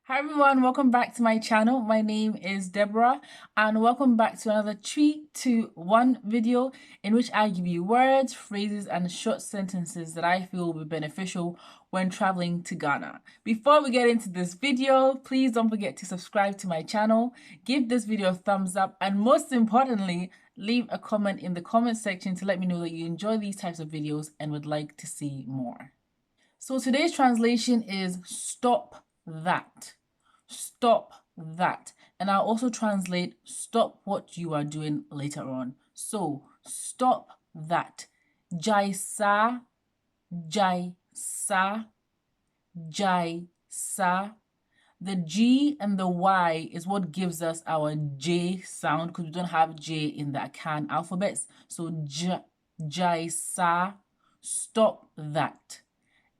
Hi everyone, welcome back to my channel. My name is Deborah and welcome back to another 3-2-1 video in which I give you words, phrases and short sentences that I feel will be beneficial when traveling to Ghana. Before we get into this video, please don't forget to subscribe to my channel, give this video a thumbs up and most importantly, leave a comment in the comment section to let me know that you enjoy these types of videos and would like to see more. So today's translation is stop that. Stop that. And I'll also translate stop what you are doing later on. So stop that. Gyae sa, gyae sa, gyae sa. The G and the Y is what gives us our J sound because we don't have J in the Akan alphabets. So gyae sa, stop that.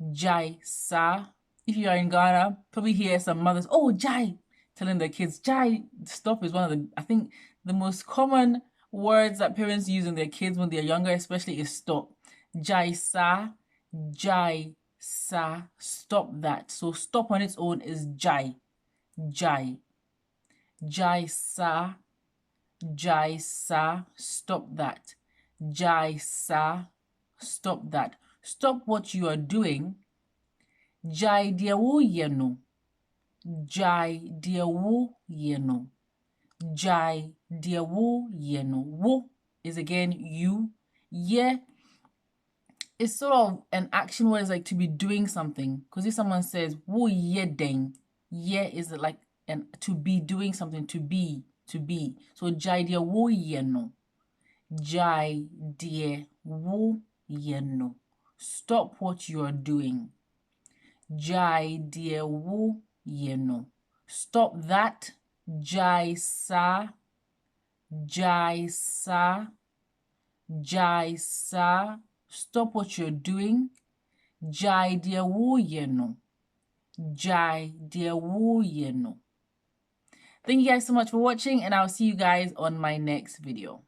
Gyae sa. If you are in Ghana, probably hear some mothers, oh, Gyae, telling their kids. Gyae, stop is one of the, I think, the most common words that parents use in their kids when they're younger, especially is stop. Gyae sa, gyae sa, stop that. So stop on its own is gyae, gyae. Gyae sa, stop that. Gyae sa, stop that. Stop what you are doing. Gyae deɛ woyɛ no. Gyae deɛ woyɛ no. Gyae deɛ woyɛ no. Wo is again you. Ye is sort of an action word, is like to be doing something. Because if someone says woyɛ den, ye is like an to be doing something, to be. So gyae deɛ woyɛ no. Gyae deɛ woyɛ no. Stop what you are doing. Gyae deɛ woyɛ no. Stop that. Gyae sa, gyae sa, gyae sa. Stop what you're doing. Gyae deɛ woyɛ no. Gyae deɛ woyɛ no. Thank you guys so much for watching and I'll see you guys on my next video.